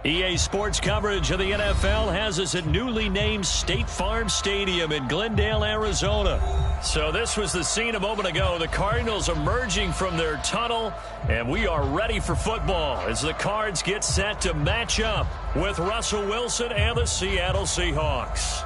EA Sports coverage of the NFL has us at newly named State Farm Stadium in Glendale, Arizona. So this was the scene a moment ago. The Cardinals emerging from their tunnel, and we are ready for football as the Cards get set to match up with Russell Wilson and the Seattle Seahawks.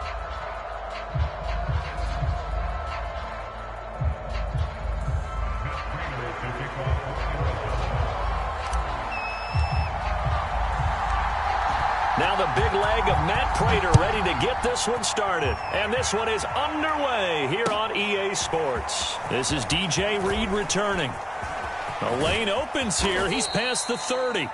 Now the big leg of Matt Prater ready to get this one started. And this one is underway here on EA Sports. This is DJ Reed returning. The lane opens here. He's past the 30.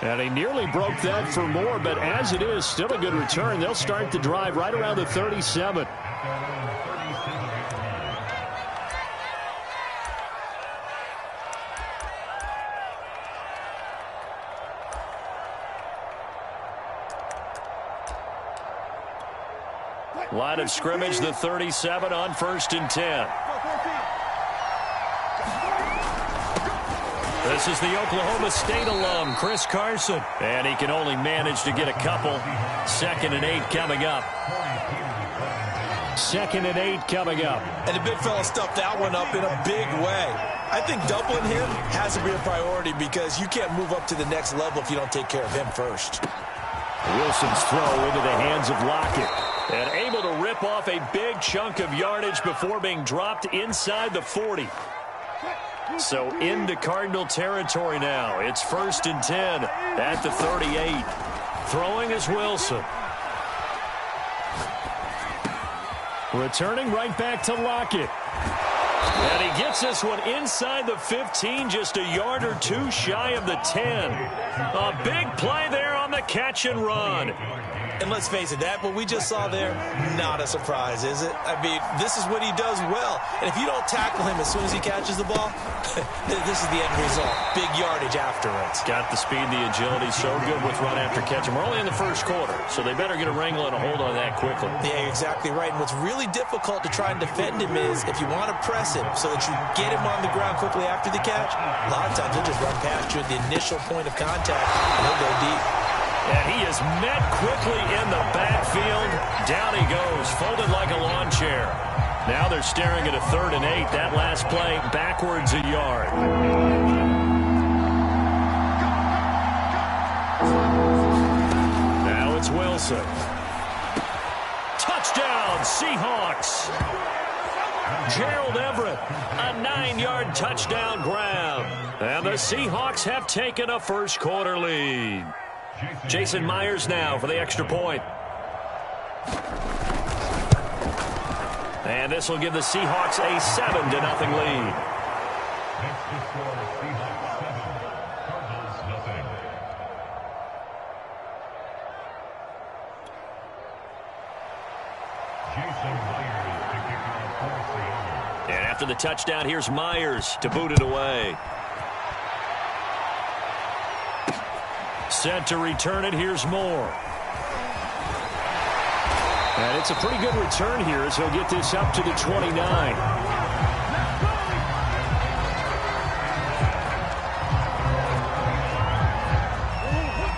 And he nearly broke that for more, but as it is, still a good return. They'll start the drive right around the 37. Line of scrimmage, the 37 on 1st and 10. This is the Oklahoma State alum, Chris Carson. And he can only manage to get a couple. 2nd and 8 coming up. 2nd and 8 coming up. And the big fella stuffed that one up in a big way. I think doubling him has to be a priority because you can't move up to the next level if you don't take care of him first. Wilson's throw into the hands of Lockett. And able to rip off a big chunk of yardage before being dropped inside the 40. So into Cardinal territory now. It's 1st and 10 at the 38. Throwing is Wilson. Returning right back to Lockett. And he gets this one inside the 15, just a yard or two shy of the 10. A big play there on the catch and run. And let's face it, that what we just saw there, not a surprise, is it? I mean, this is what he does well. And if you don't tackle him as soon as he catches the ball, this is the end result. Big yardage afterwards. Got the speed, the agility, so good with run after catch. And we're only in the first quarter, so they better get a wrangle and a hold on that quickly. Yeah, you're exactly right. And what's really difficult to try and defend him is if you want to press him so that you get him on the ground quickly after the catch, a lot of times he'll just run past you at the initial point of contact, and he'll go deep. And he is met quickly in the backfield. Down he goes, folded like a lawn chair. Now they're staring at a 3rd and 8. That last play backwards a yard. Now it's Wilson. Touchdown, Seahawks. Gerald Everett, a 9-yard touchdown grab. And the Seahawks have taken a first quarter lead. Jason Myers now for the extra point. And this will give the Seahawks a 7-0 lead. And after the touchdown, here's Myers to boot it away. Set to return it. Here's Moore. And it's a pretty good return here as he'll get this up to the 29.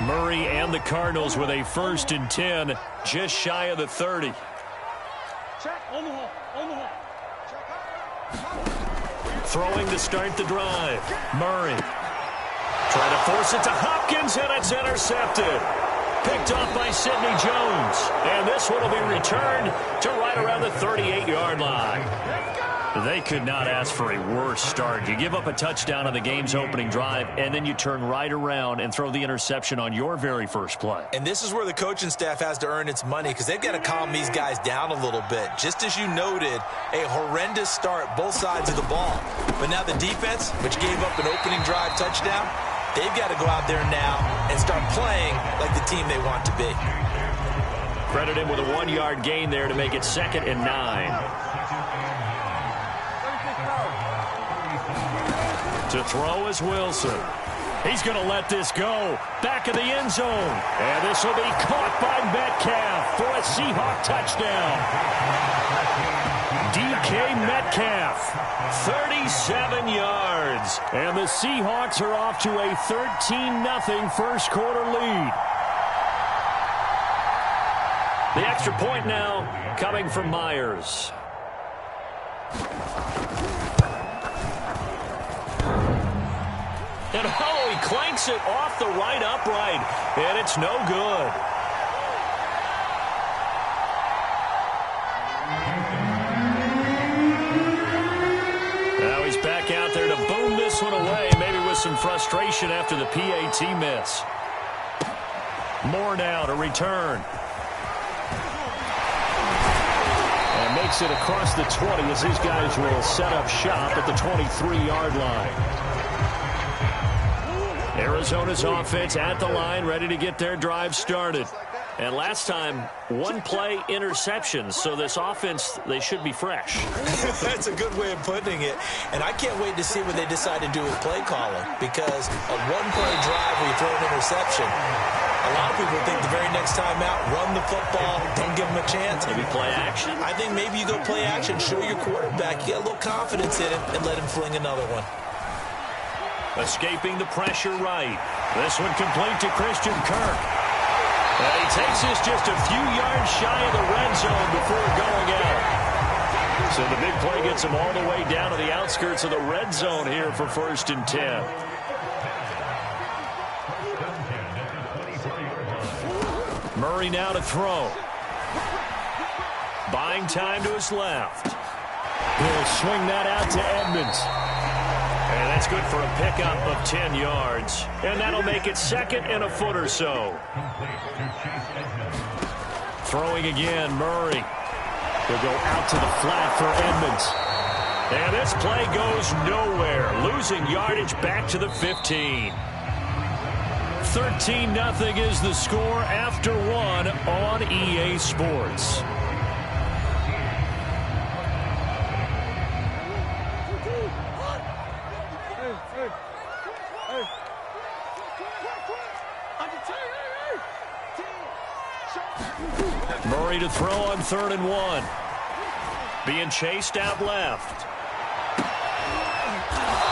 Murray and the Cardinals with a 1st and 10, just shy of the 30. Throwing to start the drive. Murray. Trying to force it to Hopkins, and it's intercepted. Picked off by Sidney Jones. And this one will be returned to right around the 38-yard line. They could not ask for a worse start. You give up a touchdown on the game's opening drive, and then you turn right around and throw the interception on your very first play. And this is where the coaching staff has to earn its money because they've got to calm these guys down a little bit. Just as you noted, a horrendous start both sides of the ball. But now the defense, which gave up an opening drive touchdown, they've got to go out there now and start playing like the team they want to be. Credit him with a 1-yard gain there to make it 2nd and 9. To throw is Wilson. He's going to let this go. Back of the end zone. And this will be caught by Metcalf for a Seahawk touchdown. DK Metcalf, 37 yards. And the Seahawks are off to a 13-0 first quarter lead. extra point now coming from Myers. And he clanks it off the right upright, and it's no good. Now he's back out there to boom this one away, maybe with some frustration after the PAT miss. More now to return. And makes it across the 20 as these guys will set up shop at the 23-yard line. Arizona's offense at the line, ready to get their drive started. And last time, one play interception, so this offense, they should be fresh. That's a good way of putting it. And I can't wait to see what they decide to do with play calling, because a one-play drive where you throw an interception, a lot of people think the very next time out, run the football, don't give them a chance. Maybe play action? I think maybe you go play action, show your quarterback, get a little confidence in him, and let him fling another one. Escaping the pressure right. This one complete to Christian Kirk. And he takes this just a few yards shy of the red zone before going out. So the big play gets him all the way down to the outskirts of the red zone here for 1st and 10. Murray now to throw. Buying time to his left. He'll swing that out to Edmonds. And that's good for a pickup of 10 yards. And that'll make it 2nd and a foot or so. Throwing again, Murray. He'll go out to the flat for Edmonds. And this play goes nowhere. Losing yardage back to the 15. 13-0 is the score after one on EA Sports. Murray to throw on 3rd and 1. Being chased out left.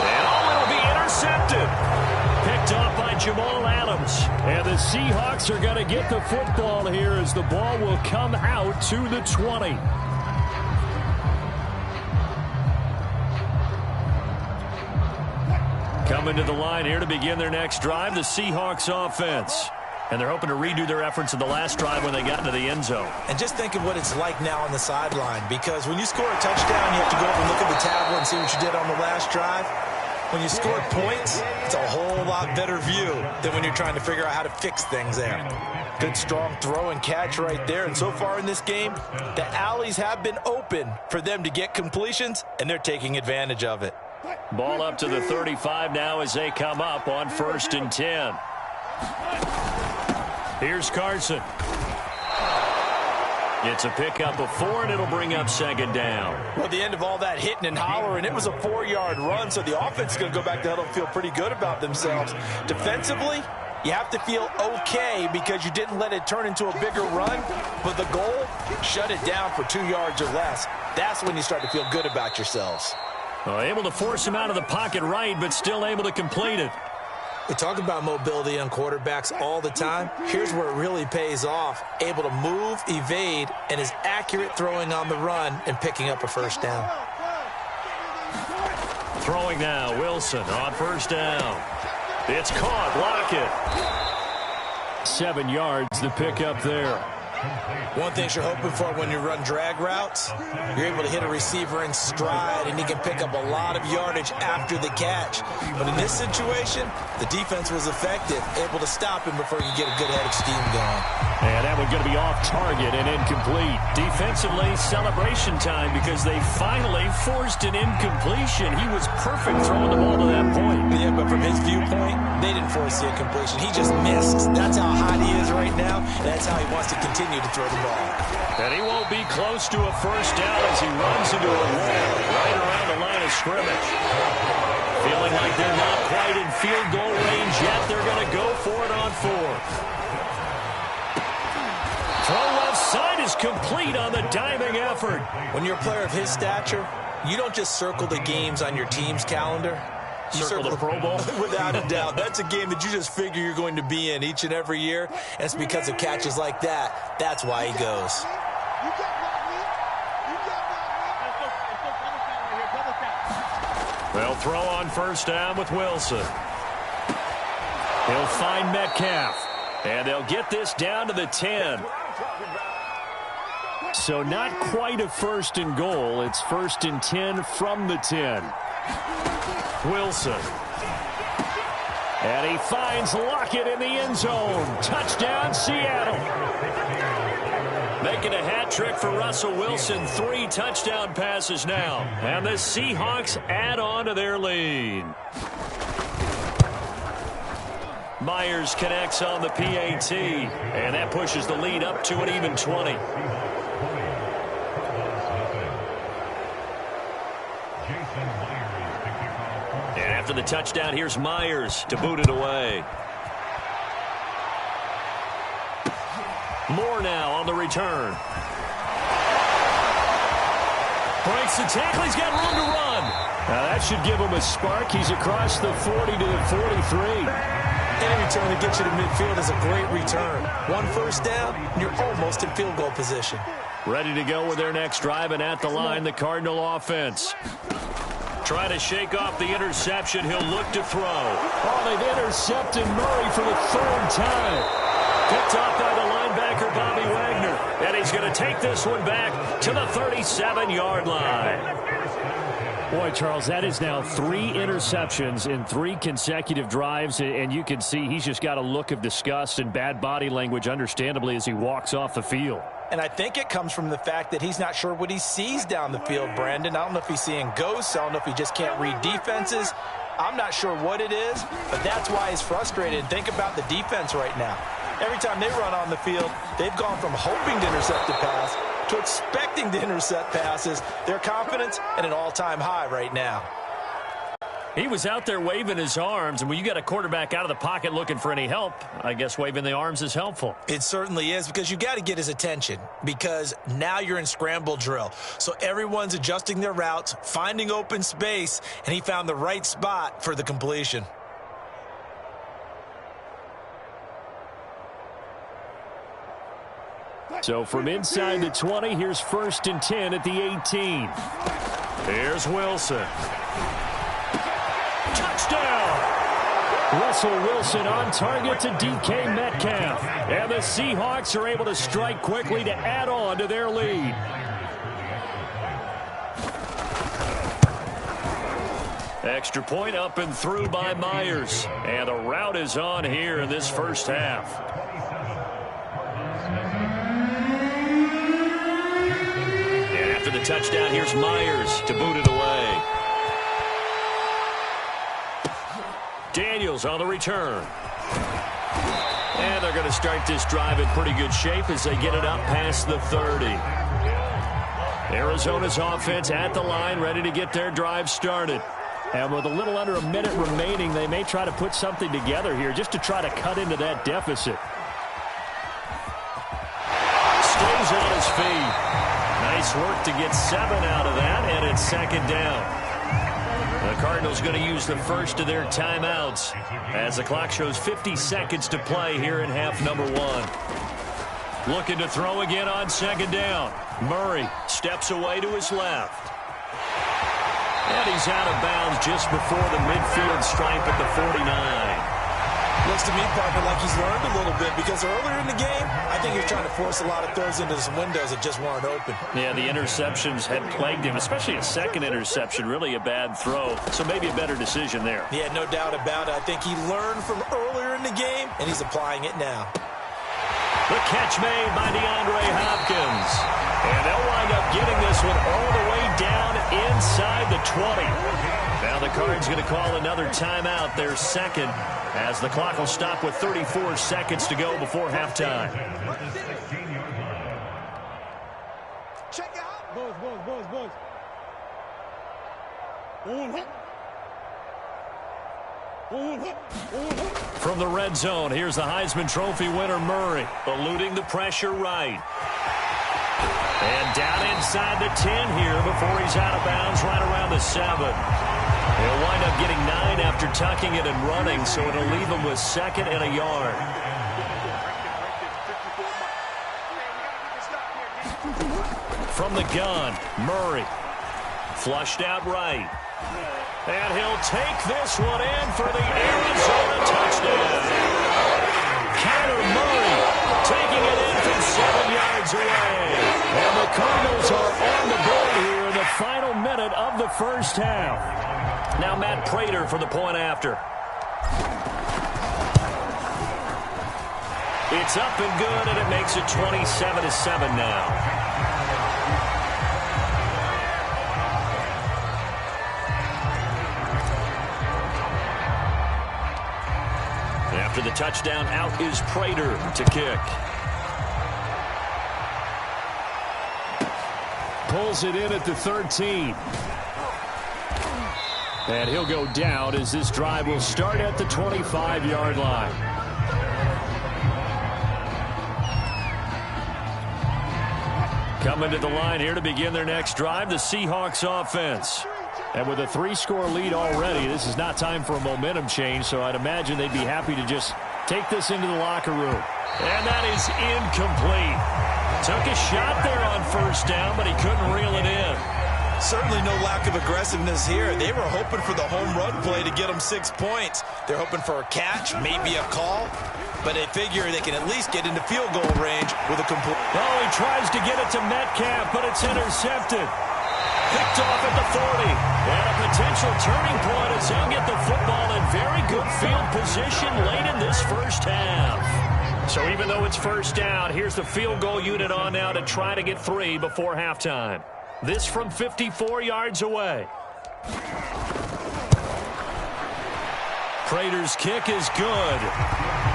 And it'll be intercepted. Picked off by Jamal Adams. And the Seahawks are going to get the football here as the ball will come out to the 20. Coming to the line here to begin their next drive, the Seahawks offense. And they're hoping to redo their efforts in the last drive when they got into the end zone. And just think of what it's like now on the sideline, because when you score a touchdown, you have to go over and look at the tablet and see what you did on the last drive. When you score points, it's a whole lot better view than when you're trying to figure out how to fix things there. Good, strong throw and catch right there. And so far in this game, the alleys have been open for them to get completions, and they're taking advantage of it. Ball up to the 35 now as they come up on 1st and 10. Here's Carson. It's a pickup of 4, and it'll bring up 2nd down. Well, at the end of all that hitting and hollering, it was a 4-yard run, so the offense is going to go back to huddle and feel pretty good about themselves. Defensively, you have to feel okay because you didn't let it turn into a bigger run, but the goal, shut it down for 2 yards or less. That's when you start to feel good about yourselves. Well, able to force him out of the pocket right, but still able to complete it. We talk about mobility on quarterbacks all the time. Here's where it really pays off. Able to move, evade, and is accurate throwing on the run and picking up a 1st down. Throwing now, Wilson on 1st down. It's caught, block it. 7 yards, the pickup there. One thing you're hoping for when you run drag routes, you're able to hit a receiver in stride, and he can pick up a lot of yardage after the catch. But in this situation, the defense was effective, able to stop him before you get a good head of steam going. And that one's going to be off target and incomplete. Defensively, celebration time because they finally forced an incompletion. He was perfect throwing the ball to that point. Yeah, but from his viewpoint, they didn't force the incompletion. He just missed. That's how hot he is right now, and that's how he wants to continue to throw the ball. And he won't be close to a 1st down as he runs into a wall right around the line of scrimmage. Feeling like they're not quite in field goal range yet. They're going to go for it on 4th. Throw left side is complete on the diving effort. When you're a player of his stature, you don't just circle the games on your team's calendar. Circle the Pro Bowl? Without a doubt. That's a game that you just figure you're going to be in each and every year. And it's because of catches like that. That's why he goes. They'll throw on first down with Wilson. He'll find Metcalf. And they'll get this down to the 10. So not quite a first and goal. It's first and 10 from the 10. Wilson. And he finds Lockett in the end zone. Touchdown, Seattle. Making a hat trick for Russell Wilson. 3 touchdown passes now. And the Seahawks add on to their lead. Myers connects on the PAT. And that pushes the lead up to an even 20. And after the touchdown, here's Myers to boot it away. Moore now on the return. Breaks the tackle. He's got room to run. Now that should give him a spark. He's across the 40 to the 43. Any return that gets you to midfield is a great return. 1 first down, and you're almost in field goal position. Ready to go with their next drive, and at the line, the Cardinal offense. Trying to shake off the interception. He'll look to throw. Oh, they've intercepted Murray for the 3rd time. Picked off by the linebacker, Bobby Wagner. And he's going to take this one back to the 37-yard line. Boy, Charles, that is now 3 interceptions in 3 consecutive drives, and you can see he's just got a look of disgust and bad body language, understandably, as he walks off the field. And I think it comes from the fact that he's not sure what he sees down the field, Brandon. I don't know if he's seeing ghosts. I don't know if he just can't read defenses. I'm not sure what it is, but that's why he's frustrated. Think about the defense right now. Every time they run on the field, they've gone from hoping to intercept a pass to expecting to intercept passes. Their confidence at an all-time high right now. He was out there waving his arms, and when you got a quarterback out of the pocket looking for any help, I guess waving the arms is helpful. It certainly is, because you got to get his attention, because now you're in scramble drill. So everyone's adjusting their routes, finding open space, and he found the right spot for the completion. So from inside the 20, here's first and 10 at the 18. Here's Wilson. Touchdown! Russell Wilson on target to DK Metcalf. And the Seahawks are able to strike quickly to add on to their lead. Extra point up and through by Myers. And the route is on here in this first half. And after the touchdown, here's Myers to boot it away. Daniels on the return. And they're going to start this drive in pretty good shape as they get it up past the 30. Arizona's offense at the line, ready to get their drive started. And with a little under a minute remaining, they may try to put something together here just to try to cut into that deficit. Stays on his feet. Nice work to get 7 out of that, and it's second down. The Cardinals going to use the first of their timeouts as the clock shows 50 seconds to play here in half number 1. Looking to throw again on second down. Murray steps away to his left. And he's out of bounds just before the midfield stripe at the 49. Looks to me, partner, like he's learned a little bit, because earlier in the game, I think he was trying to force a lot of throws into some windows that just weren't open. Yeah, the interceptions had plagued him, especially a second interception, really a bad throw. So maybe a better decision there. Yeah, no doubt about it. I think he learned from earlier in the game, and he's applying it now. The catch made by DeAndre Hopkins. And they'll wind up getting this one all the way down inside the 20. Now the Cards going to call another timeout, their second, as the clock will stop with 34 seconds to go before halftime. Check it out. Buzz. From the red zone, here's the Heisman Trophy winner, Murray, eluding the pressure right. And down inside the 10 here before he's out of bounds right around the 7. He'll wind up getting 9 after tucking it and running, so it'll leave him with 2nd and a yard. From the gun, Murray. Flushed out right. And he'll take this one in for the Arizona touchdown. Kyler Murray taking it in from 7 yards away. And the Cardinals are on the board here in the final minute of the first half. Now Matt Prater for the point after. It's up and good, and it makes it 27-7 now. After the touchdown, out is Prater to kick. Pulls it in at the 13. And he'll go down as this drive will start at the 25-yard line. Coming to the line here to begin their next drive, the Seahawks offense. And with a 3-score lead already, this is not time for a momentum change, so I'd imagine they'd be happy to just take this into the locker room. And that is incomplete. Took a shot there on first down, but he couldn't reel it in. Certainly no lack of aggressiveness here. They were hoping for the home run play to get them 6 points. They're hoping for a catch, maybe a call, but they figure they can at least get into field goal range with a complete. Oh, he tries to get it to Metcalf, but it's intercepted. Picked off at the 40. And a potential turning point as they'll get the football in very good field position late in this first half. So even though it's first down, here's the field goal unit on now to try to get 3 before halftime. This from 54 yards away. Prater's kick is good.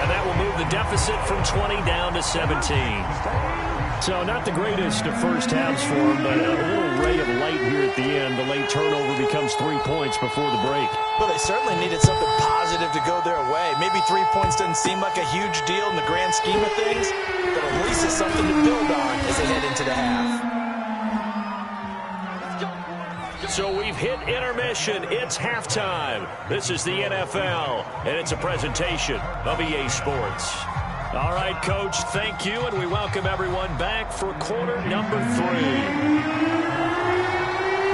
And that will move the deficit from 20 down to 17. So not the greatest of first halves for him, but a little ray of light here at the end. The late turnover becomes 3 points before the break. Well, they certainly needed something positive to go their way. Maybe 3 points doesn't seem like a huge deal in the grand scheme of things, but at least it's something to build on as they head into the half. So we've hit intermission. It's halftime. This is the NFL, and it's a presentation of EA Sports. All right, Coach, thank you, and we welcome everyone back for quarter number 3.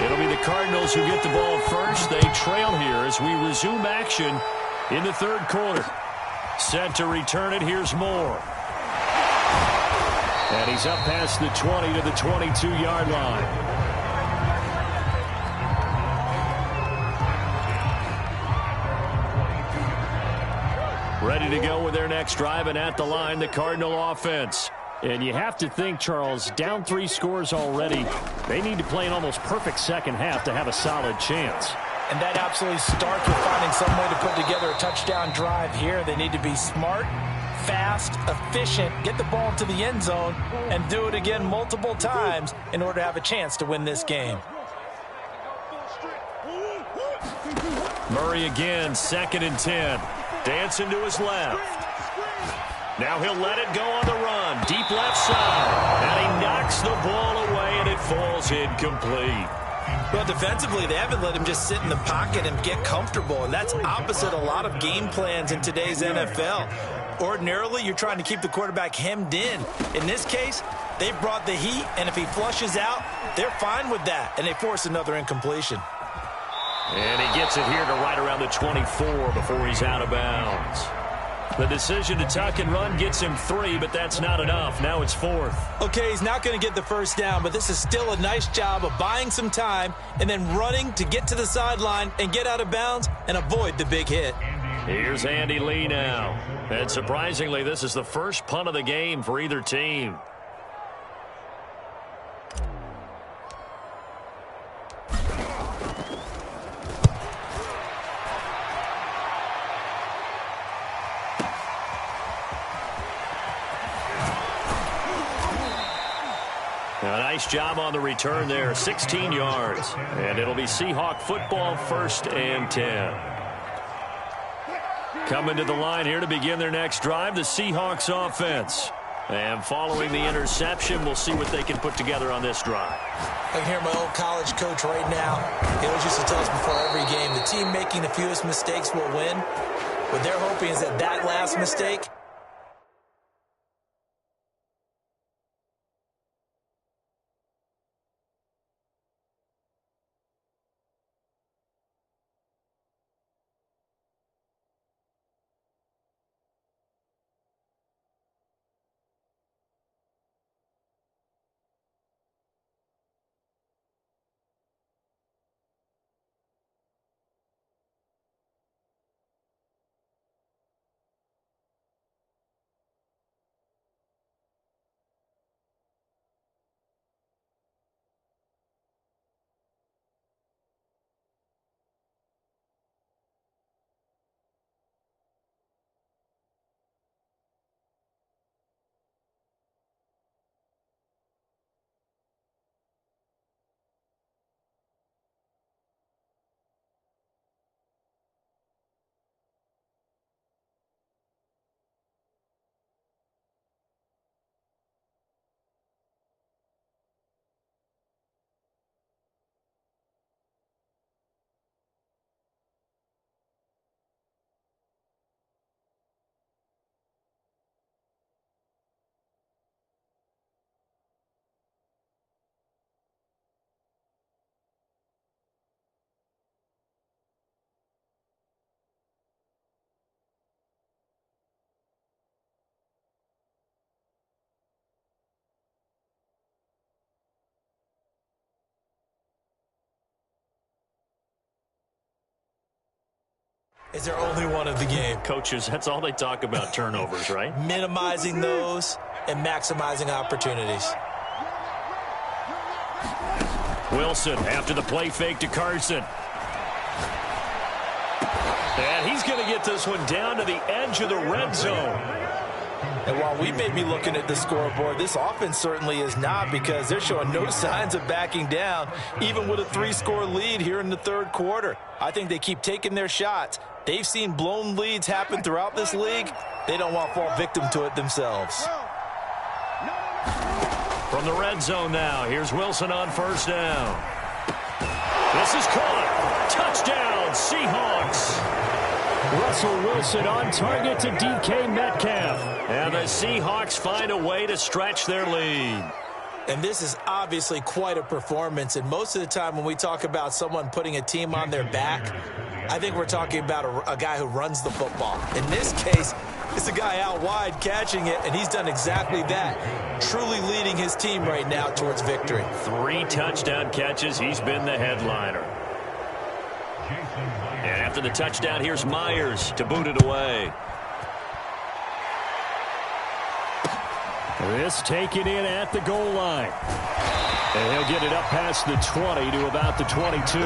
It'll be the Cardinals who get the ball first. They trail here as we resume action in the third quarter. Set to return it. Here's Moore. And he's up past the 20 to the 22-yard line. Ready to go with their next drive, and at the line, the Cardinal offense. And you have to think, Charles, down 3 scores already. They need to play an almost perfect second half to have a solid chance. And that absolutely starts with finding some way to put together a touchdown drive here. They need to be smart, fast, efficient, get the ball to the end zone, and do it again multiple times in order to have a chance to win this game. Murray again, 2nd and 10. Dancing to his left. Now he'll let it go on the run. Deep left side. And he knocks the ball away, and it falls incomplete. Well, defensively, they haven't let him just sit in the pocket and get comfortable, and that's opposite a lot of game plans in today's NFL. Ordinarily, you're trying to keep the quarterback hemmed in. In this case, they brought the heat, and if he flushes out, they're fine with that, and they force another incompletion. And he gets it here to right around the 24 before he's out of bounds. The decision to tuck and run gets him 3, but that's not enough. Now it's 4th. Okay, he's not going to get the first down, but this is still a nice job of buying some time and then running to get to the sideline and get out of bounds and avoid the big hit. Here's Andy Lee now. And surprisingly, this is the first punt of the game for either team. A nice job on the return there, 16 yards. And it'll be Seahawk football, 1st and 10. Coming to the line here to begin their next drive, the Seahawks offense. And following the interception, we'll see what they can put together on this drive. I can hear my old college coach right now. He always used to tell us before every game that team making the fewest mistakes will win. What they're hoping is that that last mistake is their only one of the game. Coaches, that's all they talk about, turnovers, right? Minimizing those and maximizing opportunities. Wilson after the play fake to Carson. And he's going to get this one down to the edge of the red zone. And while we may be looking at the scoreboard, this offense certainly is not, because they're showing no signs of backing down, even with a 3-score lead here in the third quarter. I think they keep taking their shots. They've seen blown leads happen throughout this league. They don't want to fall victim to it themselves. From the red zone now, here's Wilson on first down. This is caught. Touchdown, Seahawks. Russell Wilson on target to DK Metcalf. And the Seahawks find a way to stretch their lead. And this is obviously quite a performance. And most of the time when we talk about someone putting a team on their back, I think we're talking about a guy who runs the football. In this case, it's a guy out wide catching it, and he's done exactly that. Truly leading his team right now towards victory. 3 touchdown catches. He's been the headliner. And after the touchdown, here's Myers to boot it away. This taken in at the goal line. And he'll get it up past the 20 to about the 22.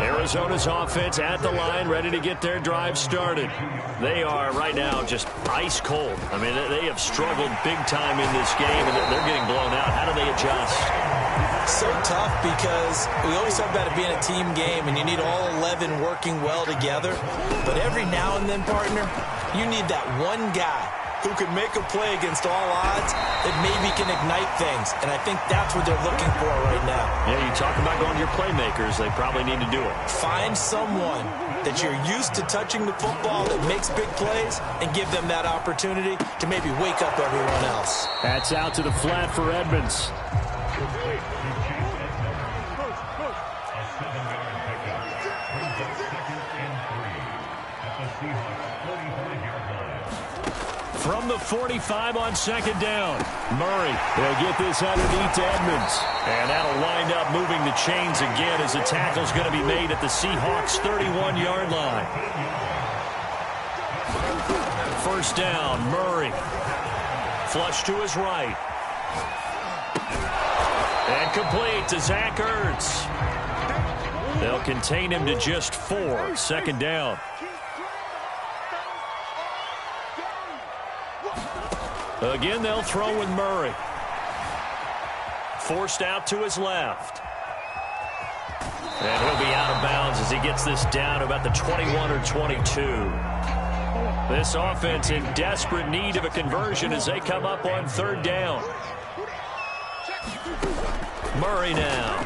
Arizona's offense at the line, ready to get their drive started. They are right now just ice cold. I mean, they have struggled big time in this game, and they're getting blown out. How do they adjust? So tough, because we always talk about it being a team game, and you need all 11 working well together. But every now and then, partner, you need that one guy who can make a play against all odds that maybe can ignite things. And I think that's what they're looking for right now. Yeah, you talk about going to your playmakers. They probably need to do it. Find someone that you're used to touching the football that makes big plays and give them that opportunity to maybe wake up everyone else. That's out to the flat for Edmonds. From the 45 on second down, Murray will get this underneath to Edmonds. And that'll wind up moving the chains again as the tackle's going to be made at the Seahawks' 31-yard line. First down, Murray. Flush to his right. And complete to Zach Ertz. They'll contain him to just 4. Second down. Again, they'll throw with Murray. Forced out to his left. And he'll be out of bounds as he gets this down to about the 21 or 22. This offense in desperate need of a conversion as they come up on third down. Murray now.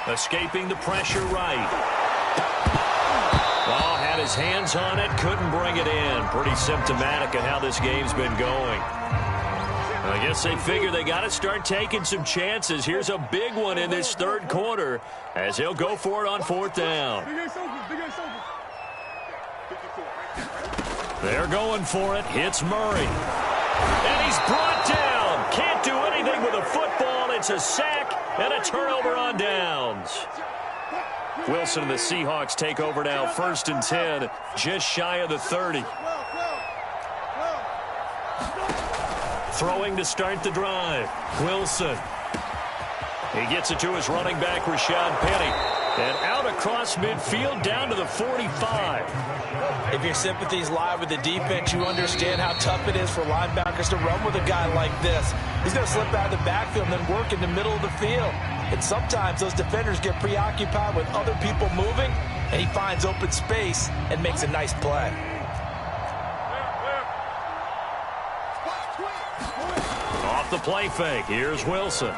Escaping the pressure right. Oh, had his hands on it, couldn't bring it in. Pretty symptomatic of how this game's been going. I guess they figure they got to start taking some chances. Here's a big one in this third quarter as he'll go for it on fourth down. They're going for it. Hits Murray. And he's brought down. Can't do anything with a football. It's a sack and a turnover on downs. Wilson and the Seahawks take over now, 1st and 10, just shy of the 30. Throwing to start the drive. Wilson. He gets it to his running back, Rashad Penny. And out across midfield down to the 45. If your sympathies lie with the defense, you understand how tough it is for linebackers to run with a guy like this. He's going to slip out of the backfield and then work in the middle of the field. And sometimes those defenders get preoccupied with other people moving, and he finds open space and makes a nice play. Off the play fake, here's Wilson.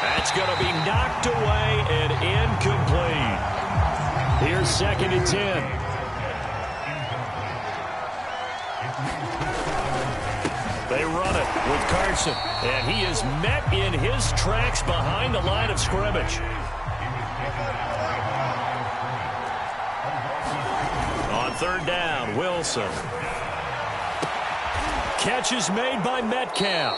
That's going to be knocked away and incomplete. Here's 2nd and 10. They run it with Carson, and he is met in his tracks behind the line of scrimmage. On 3rd down, Wilson. Catch is made by Metcalf.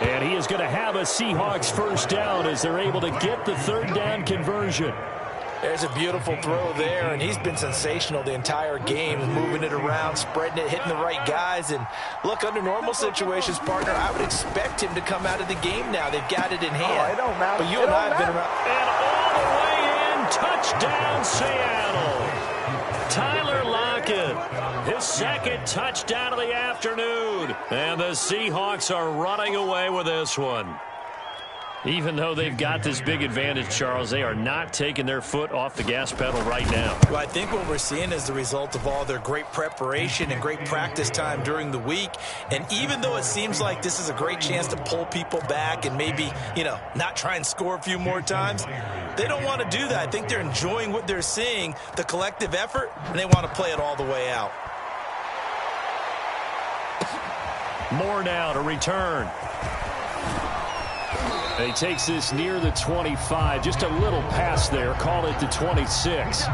And he is going to have a Seahawks first down as they're able to get the 3rd down conversion. There's a beautiful throw there, and he's been sensational the entire game, moving it around, spreading it, hitting the right guys. And look, under normal situations, partner, I would expect him to come out of the game now. They've got it in hand. Oh, it don't matter. But you and I have been around. And all the way in, touchdown Seattle. Tyler Lockett, his 2nd touchdown of the afternoon. And the Seahawks are running away with this one. Even though they've got this big advantage, Charles, they are not taking their foot off the gas pedal right now. Well, I think what we're seeing is the result of all their great preparation and great practice time during the week. And even though it seems like this is a great chance to pull people back and maybe, not try and score a few more times, they don't want to do that. I think they're enjoying what they're seeing, the collective effort, and they want to play it all the way out. Moore now to return. He takes this near the 25. Just a little pass there. Call it the 26.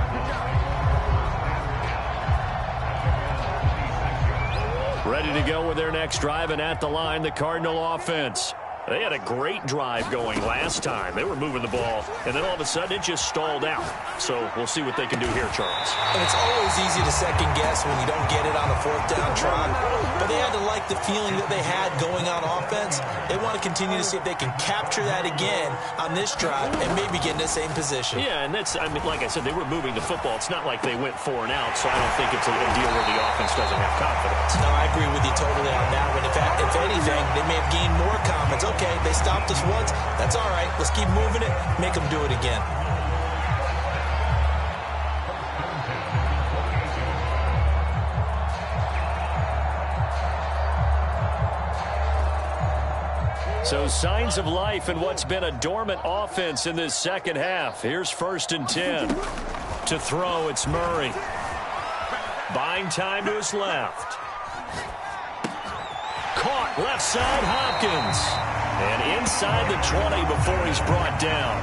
Ready to go with their next drive, and at the line, the Cardinal offense. They had a great drive going last time. They were moving the ball, and then all of a sudden it just stalled out. So we'll see what they can do here, Charles. And it's always easy to second guess when you don't get it on a 4th down try. But they had to like the feeling that they had going on offense. They want to continue to see if they can capture that again on this drive and maybe get in the same position. Yeah, and that's, like I said, they were moving the football. It's not like they went 4 and out, so I don't think it's a deal where the offense doesn't have confidence. No, I agree with you totally on that one. If anything, they may have gained more confidence. Okay, they stopped us once. That's all right. Let's keep moving it. Make them do it again. So signs of life in what's been a dormant offense in this second half. Here's 1st and 10. To throw, it's Murray. Buying time to his left. Caught left side, Hopkins. And inside the 20 before he's brought down.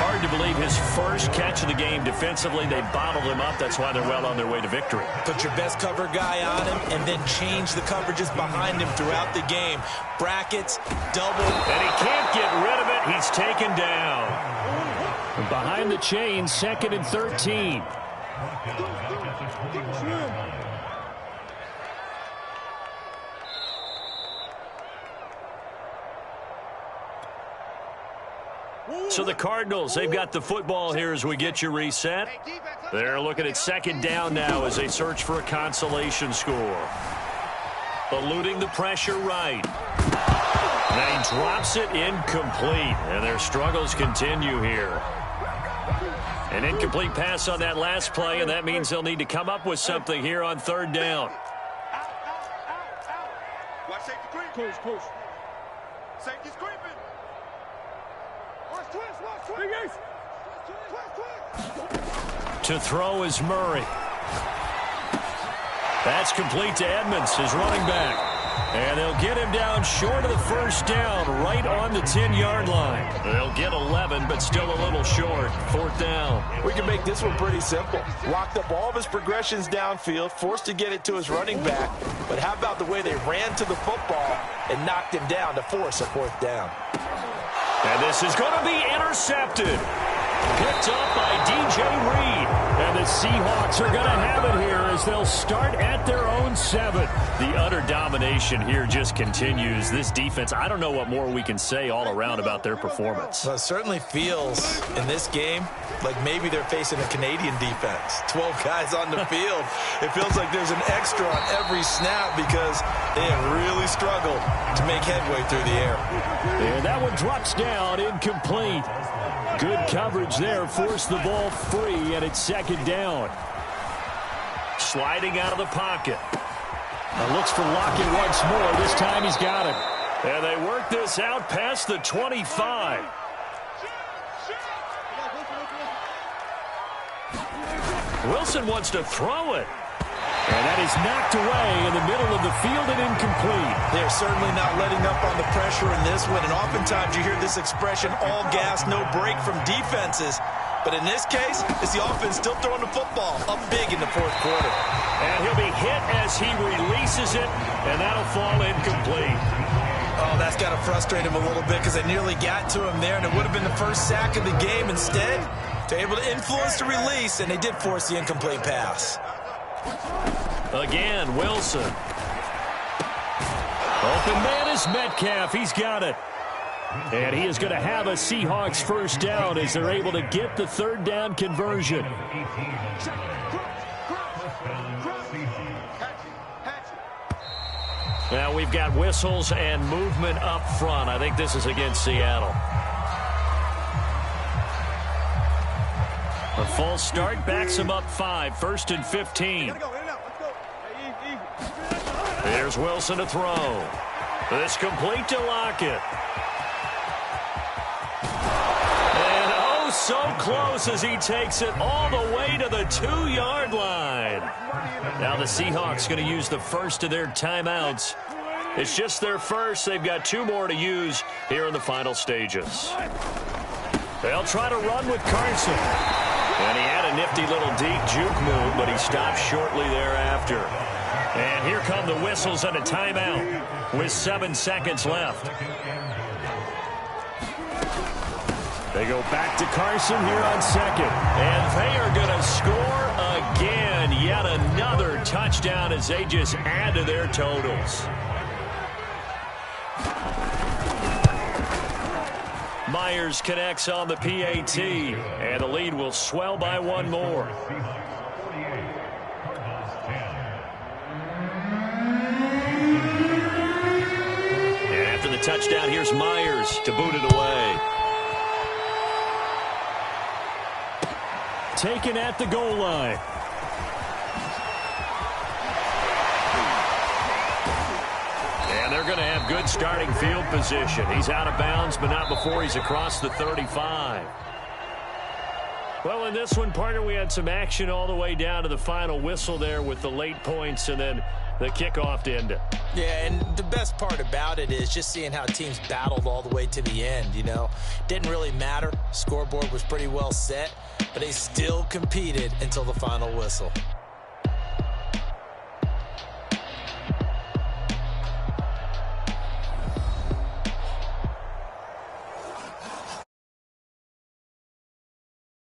Hard to believe his first catch of the game defensively. They bottled him up. That's why they're well on their way to victory. Put your best cover guy on him and then change the coverages behind him throughout the game. Brackets, double. And he can't get rid of it. He's taken down. Behind the chain, 2nd and 13. So the Cardinals, they've got the football here as we get you reset. They're looking at 2nd down now as they search for a consolation score. Eluding the pressure right. And he drops it incomplete. And their struggles continue here. An incomplete pass on that last play, and that means they'll need to come up with something here on 3rd down. Watch safety creep. Push. Safety's creeping. To throw is Murray. That's complete to Edmonds, his running back. And they'll get him down short of the first down, right on the 10-yard line. They'll get 11, but still a little short. Fourth down. We can make this one pretty simple. Locked up all of his progressions downfield, forced to get it to his running back. But how about the way they ran to the football and knocked him down to force a fourth down? And this is going to be intercepted. Picked up by DJ Reed. And the Seahawks are going to have it here as they'll start at their own 7. The utter domination here just continues. This defense, I don't know what more we can say all around about their performance. Well, it certainly feels in this game like maybe they're facing a Canadian defense. 12 guys on the field. It feels like there's an extra on every snap because they have really struggled to make headway through the air. And that one drops down, incomplete. Good coverage there, forced the ball free, and it's second down. Sliding out of the pocket. Now looks for Lockett once more. This time he's got it. And they work this out past the 25. Wilson wants to throw it. And that is knocked away in the middle of the field and incomplete. They're certainly not letting up on the pressure in this one. And oftentimes you hear this expression, all gas, no break from defenses. But in this case, it's the offense still throwing the football up big in the fourth quarter. And he'll be hit as he releases it, and that'll fall incomplete. Oh, that's got to frustrate him a little bit because they nearly got to him there, and it would have been the first sack of the game. Instead, they're able to influence the release, and they did force the incomplete pass. Again, Wilson. Open man is Metcalf. He's got it. And he is going to have a Seahawks first down as they're able to get the third down conversion. Now we've got whistles and movement up front. I think this is against Seattle. A false start backs him up 5. First and 15. Here's Wilson to throw. This complete to Lockett. And oh, so close as he takes it all the way to the 2-yard line. Now the Seahawks going to use the first of their timeouts. It's just their first. They've got 2 more to use here in the final stages. They'll try to run with Carson. And he had a nifty little deep juke move, but he stopped shortly thereafter. And here come the whistles and a timeout with 7 seconds left. They go back to Carson here on second. And they are going to score again. Yet another touchdown as they just add to their totals. Myers connects on the PAT, and the lead will swell by 1 more. And after the touchdown, here's Myers to boot it away. Taken at the goal line. And they're going to have good starting field position. He's out of bounds, but not before he's across the 35. Well, in this one, partner, we had some action all the way down to the final whistle there with the late points and then the kickoff to end it. Yeah, and the best part about it is just seeing how teams battled all the way to the end, you know. Didn't really matter. Scoreboard was pretty well set, but they still competed until the final whistle.